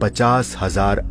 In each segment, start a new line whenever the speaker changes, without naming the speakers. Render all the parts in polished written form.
50,000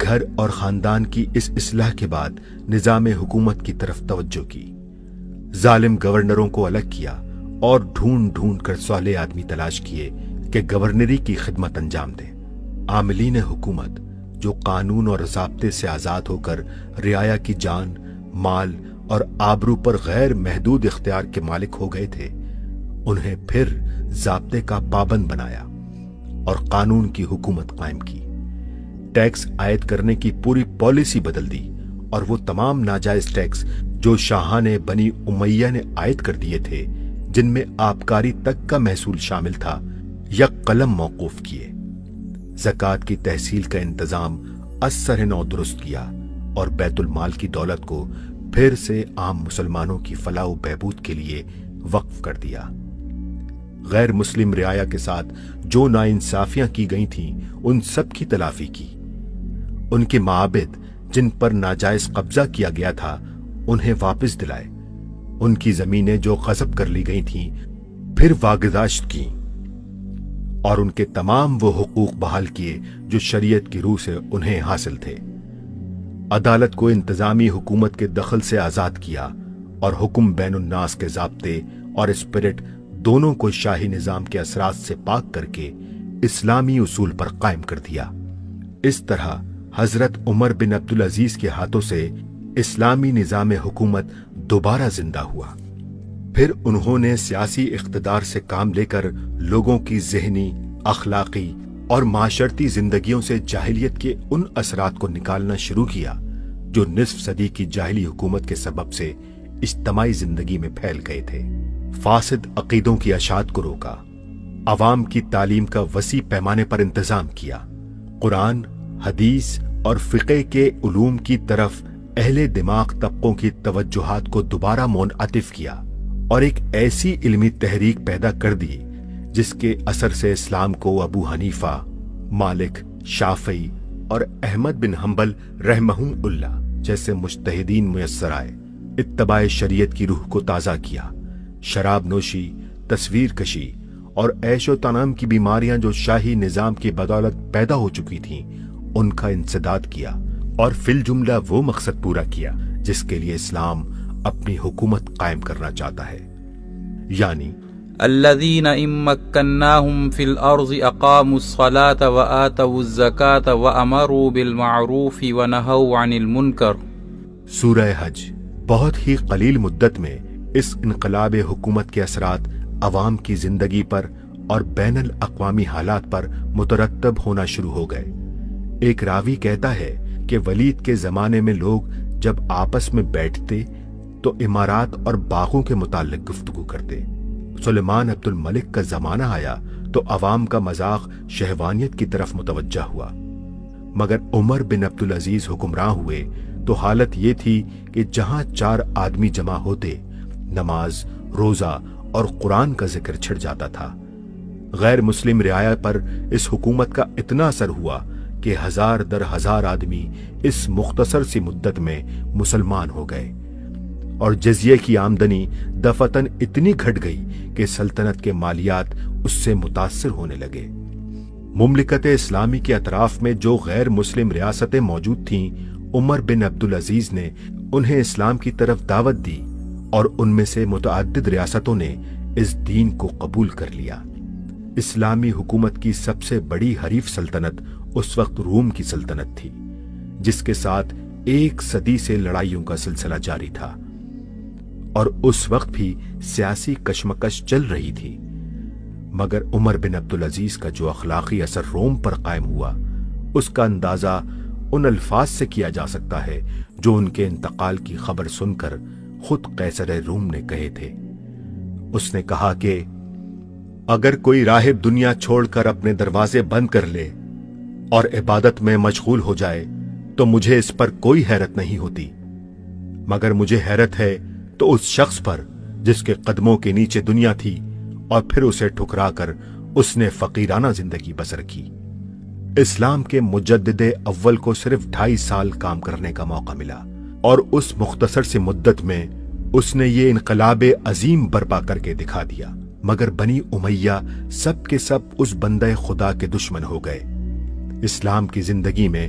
گھر اور خاندان کی اس اصلاح کے بعد نظام حکومت کی طرف توجہ کی، ظالم گورنروں کو الگ کیا اور ڈھونڈ ڈھونڈ کر صالح آدمی تلاش کیے کہ گورنری کی خدمت انجام دیں۔ عاملین حکومت جو قانون اور ضابطے سے آزاد ہو کر رعایا کی جان، مال اور آبرو پر غیر محدود اختیار کے مالک ہو گئے تھے، انہیں پھر ضابطے کا پابند بنایا اور قانون کی حکومت قائم کی۔ ٹیکس عائد کرنے کی پوری پالیسی بدل دی اور وہ تمام ناجائز ٹیکس جو شاہان بنی امیہ نے عائد کر دیے تھے، جن میں آبکاری تک کا محصول شامل تھا، یک قلم موقوف کیے۔ زکوٰۃ کی تحصیل کا انتظام از سر نو درست کیا اور بیت المال کی دولت کو پھر سے عام مسلمانوں کی فلاح و بہبود کے لیے وقف کر دیا۔ غیر مسلم رعایا کے ساتھ جو ناانصافیاں کی گئی تھیں، ان سب کی تلافی کی۔ ان کے معابد جن پر ناجائز قبضہ کیا گیا تھا، انہیں واپس دلائے۔ ان کی زمینیں جو غصب کر لی گئی تھیں، پھر واگزاشت کی اور ان کے تمام وہ حقوق بحال کیے جو شریعت کی روح سے انہیں حاصل تھے۔ عدالت کو انتظامی حکومت کے دخل سے آزاد کیا اور حکم بین الناس کے ضابطے اور اسپرٹ دونوں کو شاہی نظام کے اثرات سے پاک کر کے اسلامی اصول پر قائم کر دیا۔ اس طرح حضرت عمر بن عبدالعزیز کے ہاتھوں سے اسلامی نظام حکومت دوبارہ زندہ ہوا۔ پھر انہوں نے سیاسی اقتدار سے کام لے کر لوگوں کی ذہنی، اخلاقی اور معاشرتی زندگیوں سے جاہلیت کے ان اثرات کو نکالنا شروع کیا جو نصف صدی کی جاہلی حکومت کے سبب سے اجتماعی زندگی میں پھیل گئے تھے۔ فاسد عقیدوں کی اشاعت کو روکا، عوام کی تعلیم کا وسیع پیمانے پر انتظام کیا، قرآن، حدیث اور فقہ کے علوم کی طرف اہل دماغ طبقوں کی توجہات کو دوبارہ منعطف کیا اور ایک ایسی علمی تحریک پیدا کر دی جس کے اثر سے اسلام کو ابو حنیفہ، مالک، شافعی اور احمد بن حنبل رحمہم اللہ جیسے مجتہدین میسر آئے۔ اتباع شریعت کی روح کو تازہ کیا، شراب نوشی، تصویر کشی اور عیش و تنام کی بیماریاں جو شاہی نظام کی بدولت پیدا ہو چکی تھیں، ان کا انسداد کیا اور فی الجملہ وہ مقصد پورا کیا جس کے لیے اسلام اپنی حکومت قائم کرنا چاہتا ہے، یعنی
الذين إن مكناهم في الأرض أقاموا الصلاة وآتوا الزكاة وأمروا بالمعروف ونهوا عن المنكر۔
سورہ حج۔ بہت ہی قلیل مدت میں اس انقلاب حکومت کے اثرات عوام کی زندگی پر اور بین الاقوامی حالات پر مترتب ہونا شروع ہو گئے۔ ایک راوی کہتا ہے کہ ولید کے زمانے میں لوگ جب آپس میں بیٹھتے تو امارات اور باغوں کے متعلق گفتگو کرتے۔ سلیمان عبد الملک کا زمانہ آیا تو عوام کا مذاق شہوانیت کی طرف متوجہ ہوا، مگر عمر بن عبدالعزیز حکمراں ہوئے تو حالت یہ تھی کہ جہاں 4 آدمی جمع ہوتے، نماز، روزہ اور قرآن کا ذکر چھڑ جاتا تھا۔ غیر مسلم رعایا پر اس حکومت کا اتنا اثر ہوا کہ 1000 در 1000 آدمی اس مختصر سی مدت میں مسلمان ہو گئے، اور جزیے کی آمدنی دفعتاً اتنی گھٹ گئی کہ سلطنت کے مالیات اس سے متاثر ہونے لگے۔ مملکت اسلامی کے اطراف میں جو غیر مسلم ریاستیں موجود تھیں، عمر بن عبدالعزیز نے انہیں اسلام کی طرف دعوت دی اور ان میں سے متعدد ریاستوں نے اس دین کو قبول کر لیا۔ اسلامی حکومت کی سب سے بڑی حریف سلطنت اس وقت روم کی سلطنت تھی، جس کے ساتھ 1 صدی سے لڑائیوں کا سلسلہ جاری تھا، اور اس وقت بھی سیاسی کشمکش چل رہی تھی۔ مگر عمر بن عبدالعزیز کا جو اخلاقی اثر روم پر قائم ہوا، اس کا اندازہ ان الفاظ سے کیا جا سکتا ہے جو ان کے انتقال کی خبر سن کر خود قیصر روم نے کہے تھے۔ اس نے کہا کہ اگر کوئی راہب دنیا چھوڑ کر اپنے دروازے بند کر لے اور عبادت میں مشغول ہو جائے تو مجھے اس پر کوئی حیرت نہیں ہوتی، مگر مجھے حیرت ہے تو اس شخص پر جس کے قدموں کے نیچے دنیا تھی اور پھر اسے ٹھکرا کر اس نے فقیرانہ زندگی بسر کی۔ اسلام کے مجدد اول کو صرف 2.5 سال کام کرنے کا موقع ملا، اور اس مختصر سی مدت میں اس نے یہ انقلاب عظیم برپا کر کے دکھا دیا۔ مگر بنی امیہ سب کے سب اس بندہ خدا کے دشمن ہو گئے۔ اسلام کی زندگی میں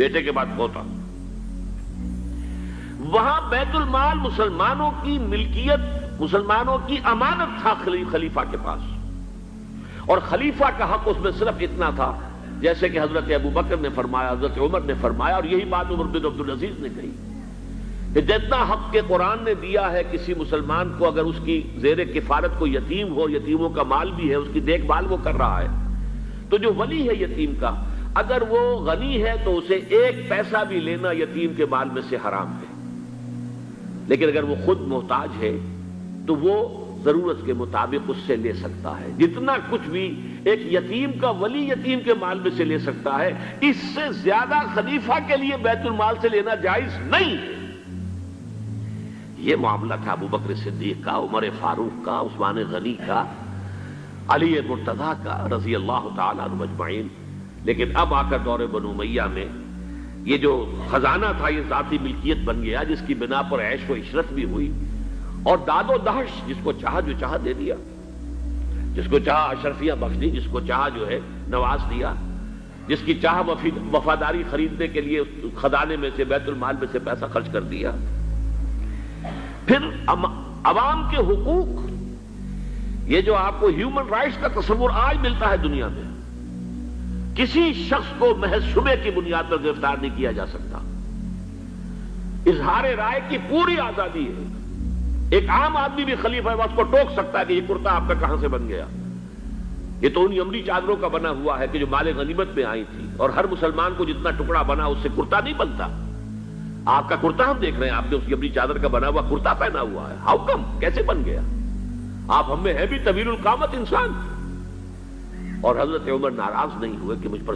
بیٹے کے بعد پوتا. وہاں بیت المال مسلمانوں کی ملکیت، مسلمانوں کی امانت تھا خلیفہ کے پاس، اور خلیفہ کا حق اس میں صرف اتنا تھا جیسے کہ حضرت ابو بکر نے فرمایا، حضرت عمر نے فرمایا، اور یہی بات عمر بن عبدالعزیز نے کہی کہ جتنا حق کے قرآن نے دیا ہے کسی مسلمان کو، اگر اس کی زیر کفالت کو یتیم ہو، یتیموں کا مال بھی ہے، اس کی دیکھ بھال وہ کر رہا ہے، تو جو ولی ہے یتیم کا، اگر وہ غنی ہے تو اسے ایک پیسہ بھی لینا یتیم کے مال میں سے حرام ہے. لیکن اگر وہ خود محتاج ہے تو وہ ضرورت کے مطابق اس سے لے سکتا ہے. جتنا کچھ بھی ایک یتیم کا ولی یتیم کے مال میں سے لے سکتا ہے، اس سے زیادہ خلیفہ کے لیے بیت المال سے لینا جائز نہیں. یہ معاملہ تھا ابو بکر صدیق کا، عمر فاروق کا، عثمان غنی کا، علی مرتضیٰ کا رضی اللہ تعالیٰ عنہ اجمعین. لیکن اب آ کر دور بنو امیہ میں یہ جو خزانہ تھا یہ ذاتی ملکیت بن گیا، جس کی بنا پر عیش و عشرت بھی ہوئی، اور داد و دہش، جس کو چاہا جو چاہا دے دیا، جس کو چاہا اشرفیہ بخش دی، جس کو چاہا جو ہے نواز دیا، جس کی چاہا وفاداری خریدنے کے لیے خزانے میں سے بیت المال میں سے پیسہ خرچ کر دیا. پھر عوام کے حقوق، یہ جو آپ کو ہیومن رائٹس کا تصور آج ملتا ہے دنیا میں، کسی شخص کو محض شبے کی بنیاد پر گرفتار نہیں کیا جا سکتا. اظہار رائے کی پوری آزادی ہے. ایک عام آدمی بھی خلیفہ ہے، اس کو ٹوک سکتا ہے کہ یہ کرتا آپ کا کہاں سے بن گیا. یہ تو ان یمنی چادروں کا بنا ہوا ہے کہ جو مال غنیمت میں آئی تھی، اور ہر مسلمان کو جتنا ٹکڑا بنا اس سے کرتا نہیں بنتا. آپ کا کرتا ہم دیکھ رہے ہیں، آپ نے اس یمنی چادر کا بنا ہوا کرتا پہنا ہوا ہے. ہاؤ کم، کیسے بن گیا؟ آپ ہم میں ہے بھی طویل القامت انسان. اور حضرت عمر ناراض نہیں ہوئے کہ مجھ پر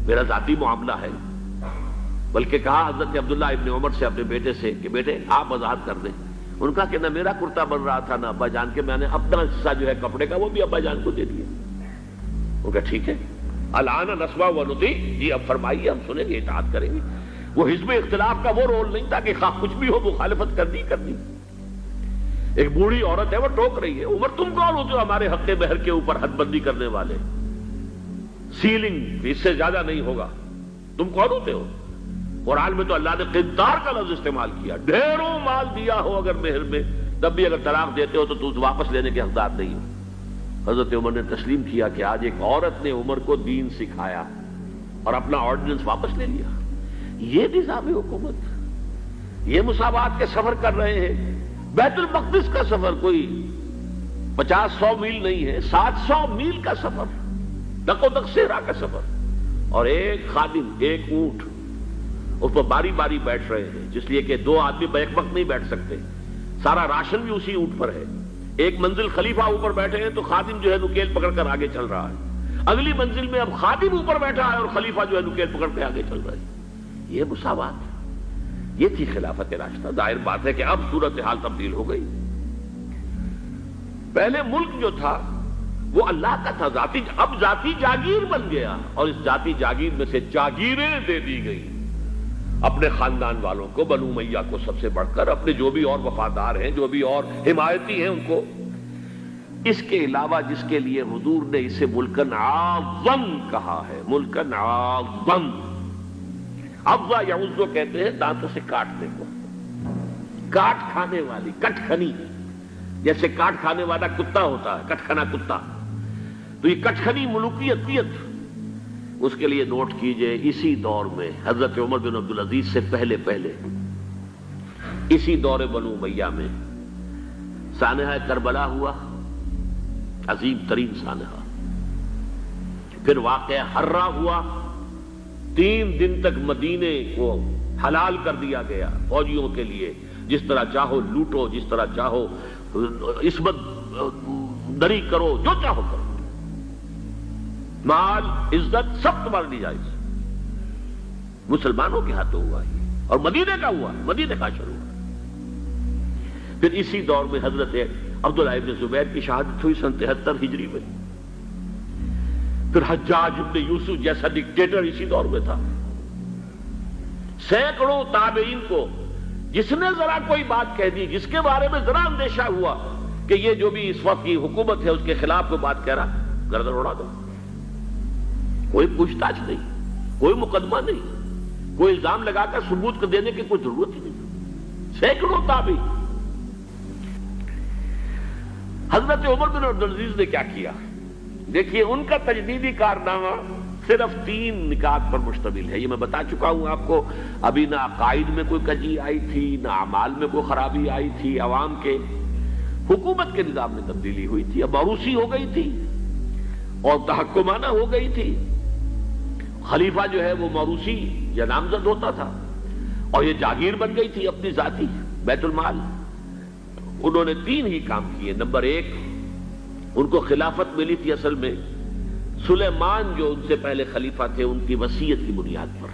میرا ذاتی معاملہ ہے، بلکہ کہا حضرت عبداللہ ابن عمر سے اپنے بیٹے سے کہ بیٹے آپ آزاد کر دیں. ان کا کہ نہ میرا کرتا بن رہا تھا نہ ابا جان کے، میں نے اپنا حصہ جو ہے کپڑے کا وہ بھی ابا جان کو دے دیا. ان کا ٹھیک ہے، الآن نسمع ونطیع، جی اب فرمائیے ہم سنیں گے، اطاعت کریں گے. وہ حزب اختلاف کا وہ رول نہیں تھا کہ خواہ کچھ بھی ہو مخالفت کرنی. ایک بوڑھی عورت ہے وہ ٹوک رہی ہے، عمر تم کون ہوتے ہو ہمارے حق مہر کے اوپر حد بندی کرنے والے؟ سیلنگ اس سے زیادہ نہیں ہوگا، تم کون ہوتے ہو؟ قرآن میں تو اللہ نے قنطار کا لفظ استعمال کیا. ڈھیروں مال دیا ہو اگر مہر میں، تب بھی اگر طلاق دیتے ہو تو تم واپس لینے کے حقدار نہیں ہو. حضرت عمر نے تسلیم کیا کہ آج ایک عورت نے عمر کو دین سکھایا اور اپنا آرڈیننس واپس لے لیا. یہ نظام حکومت، یہ مساوات کے سفر کر رہے ہیں. بیت المقدس کا سفر کوئی 50-100 میل نہیں ہے، 700 میل کا سفر، دق و دق صحرا کا سفر. اور ایک خادم، ایک اونٹ، اس پر باری باری بیٹھ رہے ہیں، جس لیے کہ 2 آدمی بیک وقت نہیں بیٹھ سکتے. سارا راشن بھی اسی اونٹ پر ہے. ایک منزل خلیفہ اوپر بیٹھے ہیں تو خادم جو ہے نکیل پکڑ کر آگے چل رہا ہے. اگلی منزل میں اب خادم اوپر بیٹھا ہے اور خلیفہ جو ہے نکیل پکڑ کے آگے چل رہا ہے. یہ مساوات، یہ تھی خلافت راشدہ. ظاہر بات ہے کہ اب صورتحال تبدیل ہو گئی. پہلے ملک جو تھا وہ اللہ کا تھا، اب ذاتی جاگیر بن گیا، اور اس ذاتی جاگیر میں سے جاگیریں دے دی گئی اپنے خاندان والوں کو، بنو امیہ کو سب سے بڑھ کر، اپنے جو بھی اور وفادار ہیں، جو بھی اور حمایتی ہیں ان کو. اس کے علاوہ جس کے لیے حضور نے اسے ملکن اعظم کہا ہے، ملکن اعظم. افضا یعوذ کہتے ہیں دانتوں سے کاٹنے کو، کاٹ کھانے والی، کٹکھنی. جیسے کاٹ کھانے والا کتا ہوتا ہے، کٹکھنا کتا، تو یہ کٹکھنی ملوکیت. اس کے لیے نوٹ کیجئے، اسی دور میں حضرت عمر بن عبدالعزیز سے پہلے اسی دور بنو امیہ میں سانحہ کربلا ہوا، عظیم ترین سانحہ. پھر واقعہ حرہ ہوا، 3 دن تک مدینے کو حلال کر دیا گیا فوجیوں کے لیے، جس طرح چاہو لوٹو، جس طرح چاہو عصمت دری کرو، جو چاہو کرو، مال عزت سب تمہارے جائز. مسلمانوں کے ہاتھوں ہوا یہ، اور مدینے کا ہوا، مدینے کا شروع ہوا. پھر اسی دور میں حضرت عبداللہ ابن زبیر کی شہادت ہوئی سن 73 ہجری میں. پھر حجاج ابن یوسف جیسا ڈکٹیٹر اسی دور میں تھا. سینکڑوں تابعین کو جس نے ذرا کوئی بات کہہ دی، جس کے بارے میں ذرا اندیشہ ہوا کہ یہ جو بھی اس وقت کی حکومت ہے اس کے خلاف کوئی بات کہہ رہا، گردن اڑا دو. کوئی پوچھ تاچھ نہیں، کوئی مقدمہ نہیں. کوئی الزام لگا کر ثبوت کر دینے کی کوئی ضرورت ہی نہیں، سینکڑوں تابعی۔ حضرت عمر بن عبدالعزیز نے کیا کیا؟ دیکھیے ان کا تجدیدی کارنامہ صرف 3 نکات پر مشتمل ہے، یہ میں بتا چکا ہوں آپ کو۔ ابھی نہ عقائد میں کوئی کجی آئی تھی، نہ اعمال میں کوئی خرابی آئی تھی، عوام کے حکومت کے نظام میں تبدیلی ہوئی تھی، اب موروثی ہو گئی تھی اور تحکمانہ ہو گئی تھی۔ خلیفہ جو ہے وہ موروثی یا نامزد ہوتا تھا، اور یہ جاگیر بن گئی تھی اپنی ذاتی بیت المال۔ انہوں نے 3 ہی کام کیے۔ نمبر 1، ان کو خلافت ملی تھی اصل میں سلیمان جو ان سے پہلے خلیفہ تھے ان کی وصیت کی بنیاد پر،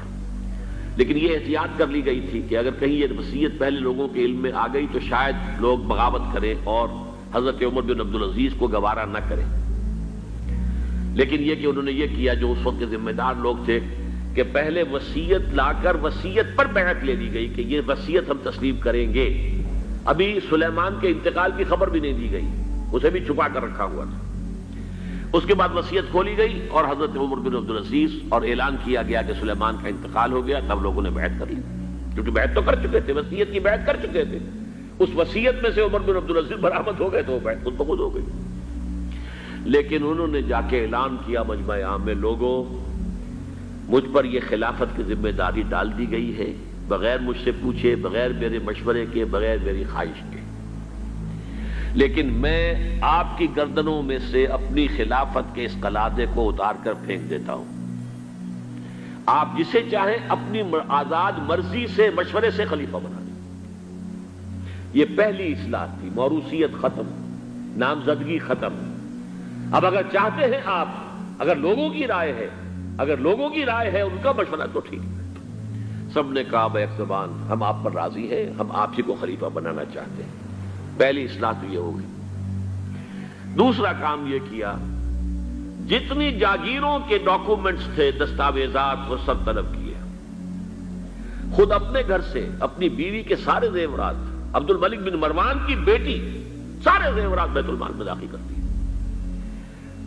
لیکن یہ احتیاط کر لی گئی تھی کہ اگر کہیں یہ وصیت پہلے لوگوں کے علم میں آ گئی تو شاید لوگ بغاوت کریں اور حضرت عمر بن عبدالعزیز کو گوارا نہ کریں۔ لیکن یہ کہ انہوں نے یہ کیا جو اس وقت کے ذمہ دار لوگ تھے کہ پہلے وصیت لا کر وصیت پر بیعت لے لی گئی کہ یہ وصیت ہم تسلیم کریں گے۔ ابھی سلیمان کے انتقال کی خبر بھی نہیں دی گئی، اسے بھی چھپا کر رکھا ہوا تھا۔ اس کے بعد وصیت کھولی گئی اور حضرت عمر بن عبدالعزیز اور اعلان کیا گیا کہ سلیمان کا انتقال ہو گیا، تب لوگوں نے بیعت کر لی، کیونکہ بیعت تو کر چکے تھے، وصیت کی بیعت کر چکے تھے۔ اس وصیت میں سے عمر بن عبدالعزیز برآمد ہو گئے تو وہ بیعت خود بخود ہو گئی۔ لیکن انہوں نے جا کے اعلان کیا مجمع عام میں، لوگوں مجھ پر یہ خلافت کی ذمہ داری ڈال دی گئی ہے، بغیر مجھ سے پوچھے، بغیر میرے مشورے کے، بغیر میری خواہش کے، لیکن میں آپ کی گردنوں میں سے اپنی خلافت کے اس قلادے کو اتار کر پھینک دیتا ہوں۔ آپ جسے چاہیں اپنی آزاد مرضی سے مشورے سے خلیفہ بنا دیں۔ یہ پہلی اصلاح تھی، موروثیت ختم، نامزدگی ختم۔ اب اگر چاہتے ہیں آپ، اگر لوگوں کی رائے ہے ان کا مشورہ تو ٹھیک ہے۔ سب نے کہا بیک زبان ہم آپ پر راضی ہیں، ہم آپ ہی کو خلیفہ بنانا چاہتے ہیں۔ پہلی اصلاح تو یہ ہوگی۔ دوسرا کام یہ کیا، جتنی جاگیروں کے ڈاکومنٹس تھے، دستاویزات، وہ سب طلب کیے۔ خود اپنے گھر سے اپنی بیوی کے سارے زیورات، عبد الملک بن مروان کی بیٹی سارے زیورات بیت المال میں داخل کرتی۔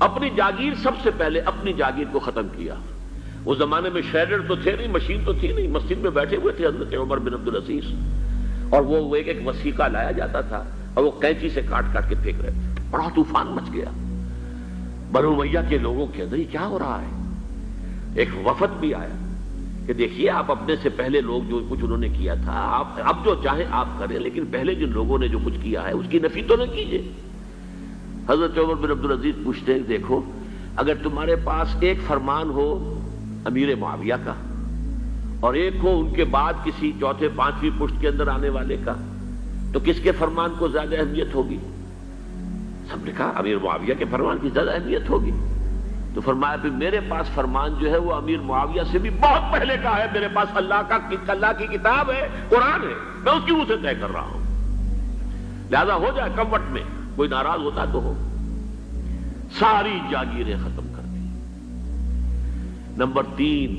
اپنی جاگیر سب سے پہلے اپنی جاگیر کو ختم کیا۔ اس زمانے میں شیڈر تو تھے نہیں، مشین تو تھی نہیں، مسجد میں بیٹھے ہوئے تھے حضرت عمر بن عبدالعزیز، اور وہ ایک وثیقہ لایا جاتا تھا اور وہ قینچی سے کاٹ کاٹ کے پھینک رہے تھے۔ بڑا طوفان مچ گیا بنو امیہ کے لوگوں کے اندر، یہ کیا ہو رہا ہے؟ ایک وفد بھی آیا کہ دیکھیے آپ اپنے سے پہلے لوگ جو کچھ انہوں نے کیا تھا، آپ اب جو چاہیں آپ کریں، لیکن پہلے جن لوگوں نے جو کچھ کیا ہے اس کی نفی تو نہ کیجیے۔ حضرت عمر بن عبدالعزیز پوچھتے ہیں دیکھو اگر تمہارے پاس ایک فرمان ہو امیر معاویہ کا اور ایک ہو ان کے بعد کسی چوتھے پانچویں پشت کے اندر آنے والے کا، تو کس کے فرمان کو زیادہ اہمیت ہوگی؟ سب نے کہا امیر معاویہ کے فرمان کی زیادہ اہمیت ہوگی۔ تو فرمایا پھر میرے پاس فرمان جو ہے وہ امیر معاویہ سے بھی بہت پہلے کا ہے، میرے پاس اللہ کی کتاب ہے، قرآن ہے، میں اس کی منہ سے طے کر رہا ہوں، لہذا ہو جائے کم وقت میں، کوئی ناراض ہوتا تو ہو۔ ساری جاگیریں ختم کر دی۔ نمبر 3،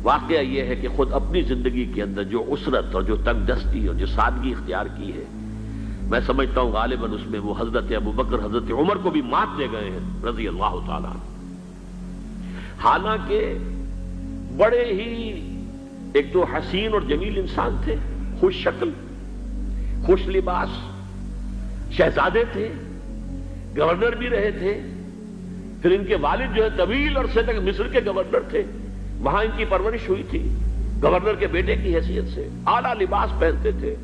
واقعہ یہ ہے کہ خود اپنی زندگی کے اندر جو عسرت اور جو تنگ دستی اور جو سادگی اختیار کی ہے، میں سمجھتا ہوں غالباً اس میں وہ حضرت ابوبکر حضرت عمر کو بھی مات دے گئے ہیں رضی اللہ تعالیٰ عنہ۔ حالانکہ بڑے ہی ایک تو حسین اور جمیل انسان تھے، خوش شکل، خوش لباس، شہزادے تھے، گورنر بھی رہے تھے، پھر ان کے والد جو ہے طویل عرصے تک مصر کے گورنر تھے، وہاں ان کی پرورش ہوئی تھی گورنر کے بیٹے کی حیثیت سے، اعلیٰ لباس پہنتے تھے،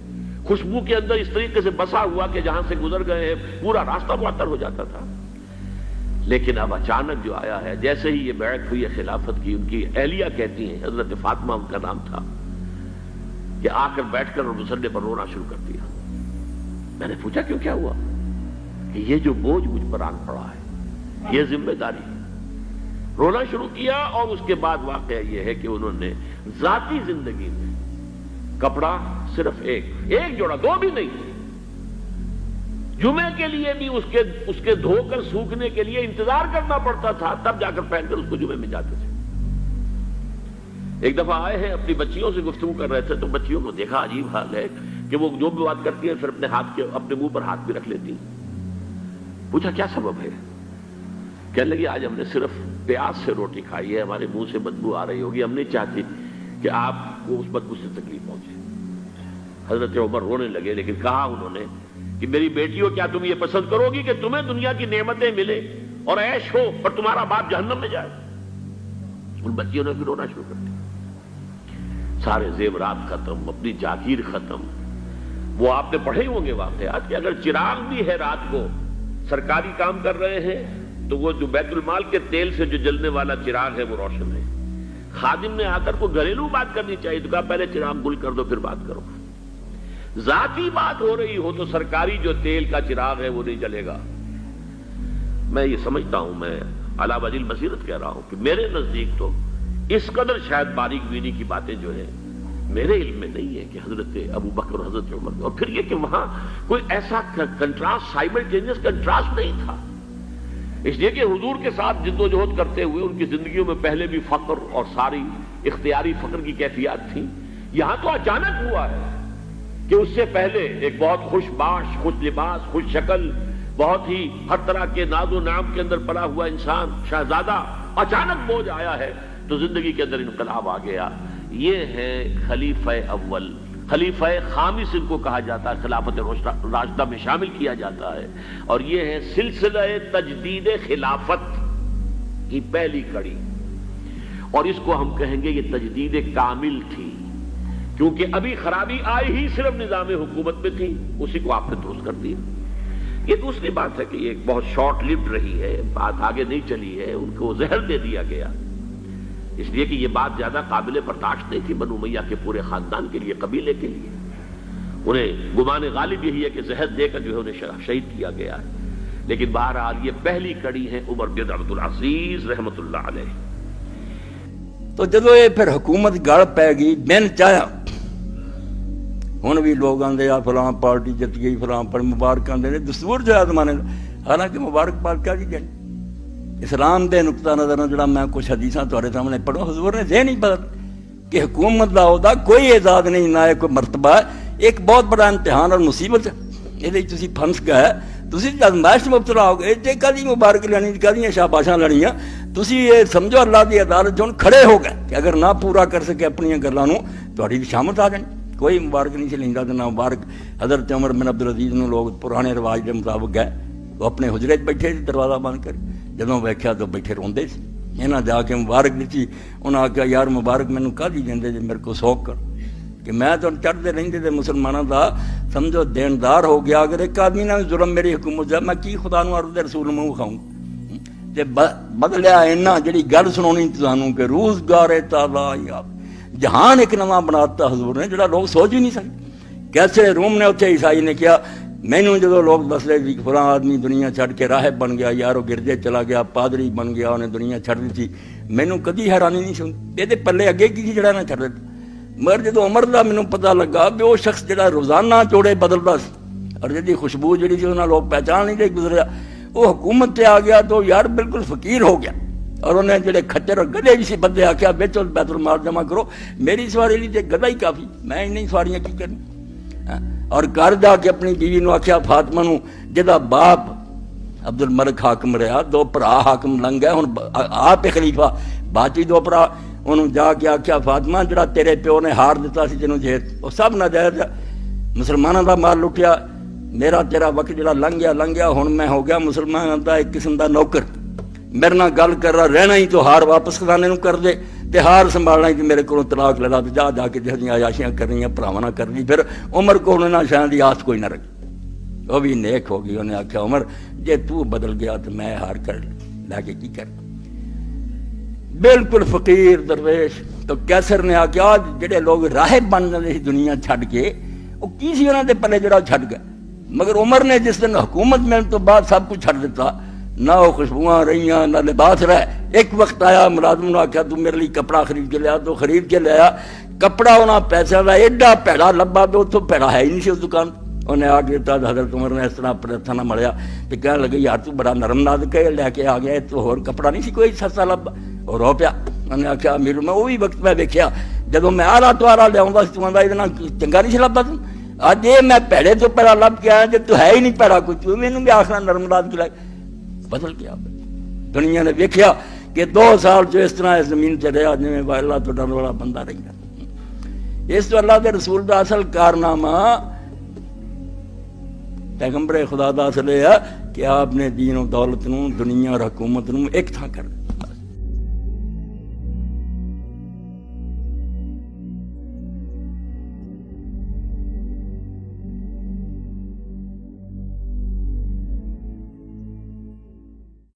خوشبو کے اندر اس طریقے سے بسا ہوا کہ جہاں سے گزر گئے ہیں پورا راستہ معطر ہو جاتا تھا۔ لیکن اب اچانک جو آیا ہے، جیسے ہی یہ بیعت ہوئی ہے خلافت کی، ان کی اہلیہ کہتی ہیں، حضرت فاطمہ ان کا نام تھا، کہ آ کر بیٹھ کر اور مسلے پر رونا شروع کر دیا۔ میں نے پوچھا کیوں، کیا ہوا؟ کہ یہ جو بوجھ مجھ پر آن پڑا ہے، یہ ذمہ داری ہے۔ رونا شروع کیا، اور اس کے بعد واقعہ یہ ہے کہ انہوں نے ذاتی زندگی میں کپڑا صرف ایک جوڑا، 2 بھی نہیں، جمعے کے لیے بھی اس کے دھو کر سوکھنے کے لیے انتظار کرنا پڑتا تھا، تب جا کر پہن کر اس کو جمعے میں جاتے تھے۔ ایک دفعہ آئے ہیں اپنی بچیوں سے گفتگو کر رہے تھے، تو بچیوں کو دیکھا عجیب حال ہے کہ وہ جو بھی بات کرتی ہیں پھر اپنے منہ پر ہاتھ بھی رکھ لیتی ہیں۔ پوچھا کیا سبب ہے؟ کہنے لگی آج ہم نے صرف پیاز سے روٹی کھائی ہے، ہمارے منہ سے بدبو آ رہی ہوگی، ہم نہیں چاہتی کہ آپ کو اس بدبو سے تکلیف پہنچے. حضرت عمر رونے لگے، لیکن کہا انہوں نے کہ میری بیٹیوں، کیا تم یہ پسند کرو گی کہ تمہیں دنیا کی نعمتیں ملے اور عیش ہو اور تمہارا باپ جہنم میں جائے؟ ان بچیوں نے پھر رونا شروع کر دیا. سارے زیورات ختم، اپنی جاگیر ختم. وہ آپ نے پڑھے ہوں گے واقعات کہ اگر چراغ بھی ہے رات کو، سرکاری کام کر رہے ہیں تو وہ جو بیت المال کے تیل سے جو جلنے والا چراغ ہے وہ روشن ہے. خادم نے آ کر کوئی گھریلو بات کرنی چاہیے تو کہا پہلے چراغ گل کر دو پھر بات کرو. ذاتی بات ہو رہی ہو تو سرکاری جو تیل کا چراغ ہے وہ نہیں جلے گا. میں یہ سمجھتا ہوں، میں علی وجہ البصیرت کہہ رہا ہوں کہ میرے نزدیک تو اس قدر شاید باریک بینی کی باتیں جو ہیں میرے علم میں نہیں ہے کہ حضرت ابو بکر اور حضرت عمر. اور پھر یہ کہ وہاں کوئی ایسا کنٹراسٹ، سائملٹینیس کنٹراسٹ نہیں تھا، اس لیے کہ حضور کے ساتھ جد و جہد کرتے ہوئے ان کی زندگیوں میں پہلے بھی فقر اور ساری اختیاری فقر کی کیفیات تھیں. یہاں تو اچانک ہوا ہے کہ اس سے پہلے ایک بہت خوش باش، خوش لباس، خوش شکل، بہت ہی ہر طرح کے ناز و نعم کے اندر پلا ہوا انسان، شہزادہ، اچانک بوجھ آیا ہے تو زندگی کے اندر انقلاب آ گیا. یہ ہے خلیفہ اول، خلیفہ خامس ان کو کہا جاتا ہے، خلافت راشدہ میں شامل کیا جاتا ہے. اور یہ ہے سلسلہ تجدید خلافت کی پہلی کڑی، اور اس کو ہم کہیں گے یہ تجدید کامل تھی، کیونکہ ابھی خرابی آئی ہی صرف نظام حکومت میں تھی، اسی کو آپ نے درست کر دیا. یہ دوسری بات ہے کہ یہ ایک بہت شارٹ لیوڈ رہی ہے، بات آگے نہیں چلی ہے، ان کو زہر دے دیا گیا، اس لیے کہ یہ بات زیادہ قابل برداشت نہیں تھی بنو امیہ کے پورے خاندان کے لیے، قبیلے کے لیے. انہیں گمان غالب یہی ہے کہ زہر دے کر جو ہے انہیں شہید کیا گیا ہے. لیکن بہرحال یہ پہلی کڑی ہے عمر بن عبد العزیز رحمت اللہ علیہ.
تو جدو یہ پھر حکومت گڑ پی گئی بن چاہیا، ہن بھی لوگ آندے آ فلاں پارٹی جت گئی، فلاں پر مبارک آندے نے، دستور جو ہے زمانے کا. حالانکہ مبارک پاک کیا کی جائے، اسلام دے نقطہ نظر جڑا میں کچھ حدیثاں تہاڈے سامنے پڑھوں، حضور نے ذہن ہی بدل کہ حکومت دا عہدہ کوئی اعزاز نہیں، نہ کوئی مرتبہ ہے، ایک بہت بڑا امتحان اور مصیبت ہے. یہ تسی پھنس گئے، تسی آزمائش مبتلا ہو گئے، تے کدی مبارک لینی، کدی شاباشاں لڑیاں، تسی یہ سمجھو اللہ دی عدالت جو کھڑے ہو گئے کہ اگر نہ پورا کر سکے اپنی گلاں نوں تہاڈی شامت آ جانی. کوئی مبارک نہیں سی لیندا تے نہ مبارک. حضرت عمر بن عبدالعزیز نوں لوگ پرانے رواج دے مطابق گئے، وہ اپنے حجرے بیٹھے دروازہ بند کر، جدوں ویکھیا تو بیٹھے روندے سی. انہاں جا کے مبارک دتی، انہاں آخیا یار مبارک مینوں کدی دیندے جے میرے کو سوک کر کہ میں تو چڑھتے رہندے تے مسلماناں دا سمجھو دیندار ہو گیا. اگر ایک آدمی نہ ظلم میری حکومت جا میں کی خدا نوں عرض رسول منہ کھاؤں تے بدلیا اینا جڑی گل سنونی تانوں کہ روزگار تعالی یا جہان ایک نواں بناتا حضور نے جڑا لوگ سوچ ہی نہیں سکتے. کیسے روم نے اتنے عیسائی نے کیا، مینوں جدو لوگ دستے بھی فلاں آدمی دنیا چھڈ کے راہب بن گیا، یار وہ گرجے چلا گیا، پادری بن گیا، انہیں دنیا چھڈ دی، مینوں کدی حیرانی نہیں سنی. یہ پلے اگے کی جڑا نہ چھڈ دیتا. مگر جدو عمر دا مینوں پتہ لگا بھی وہ شخص جڑا روزانہ جوڑے بدلتا سی اور جی خوشبو جڑی سی انہاں لوگ پہچان نہیں دے گزریا، وہ حکومت تے آ گیا تو یار بالکل فقیر ہو گیا. اور انہیں جڑے کھچر اور گدھے بھی سی بندے آخیا بیچو بیت المال جمع کرو، میری سواری لی تے گدھا ہی کافی، میں نہیں سواریاں کی کرنی. اور گھر جا کے اپنی بیوی نو آخیا فاطمہ نو جدا باپ عبد الملک حاکم رہا، دو بھرا حاکم لنگ گئے، ہن آپ خلیفہ باقی دو بھرا، انہوں جا کے آخیا فاطمہ جڑا تیرے پیو نے ہار دیتا سی جنوں جہیز وہ سب ناجائز مسلمانوں دا مال لٹیا، میرا تیرا وقت جڑا لنگ گیا، ہن میں ہو گیا مسلمانوں دا ایک قسم دا نوکر، میرے نال گل کر رہا رہنا ہی تو ہار واپس خزانے نو کر دے تے ہار سنبھالنا ہی کہ میرے کو طلاق لے لا تو جا کے جہاں عیاشیاں کرنی بھراواں نہ کرنی. پھر عمر کو انہوں نے شاید دی آس کوئی نہ رکھی، وہ بھی نیک ہو گئی. انہیں آخیا عمر جے تو بدل گیا تو میں ہار کر لے کے کی کرنا. بالکل فقیر درویش. تو کیسر نے آخیا جڑے لوگ راہب بن جاتے دنیا چھڈ کے وہ کی سی انہوں دے پلے جڑا چھڈ گئے. مگر عمر نے جس دن حکومت ملنے تو بعد سب کچھ چھڈ دیتا، نہ وہ خوشبوئاں رہیاں نہ لباس رہے. ایک وقت آیا ملازم نے آخیا تو میرے لیے کپڑا خرید کے لیا، تو خرید کے لیا کپڑا انہاں پیسے کا ایڈا پیڑا لبا تو اتوں پیڑا ہے ہی نہیں سی اس دکان. انہیں آ کے حضرت عمر نے اس طرح اپنے ہاتھوں نہ مڑیا تو کہنے لگے یار تو بڑا نرم ناز کے لے کے آ گیا، تو ہور کپڑا نہیں سی کوئی سستا لبا. اور رو پیا. انہیں آخیا امیر میں وہی وقت میں دیکھا جب میں آلہ تو آلہ لیا تو آتا یہ چنگا نہیں سی لبا تم، اج یہ میں پیڑے تو پیڑا لب کے آیا جب تو ہے ہی نہیں پیڑا کوئی، تو مینوں بھی آخنا نرم ناز کے لائے. بدل گیا. دنیا نے دیکھا کہ 2 سال جو اس طرح اس زمین سے رہا جی اللہ تو ڈر والا بندہ رہی. اس تو اللہ دے رسول دا اصل کارنامہ پیغمبر خدا دا اصل ہے کہ آپ نے دین و دولت نو دنیا اور حکومت نو ایک تھاں کر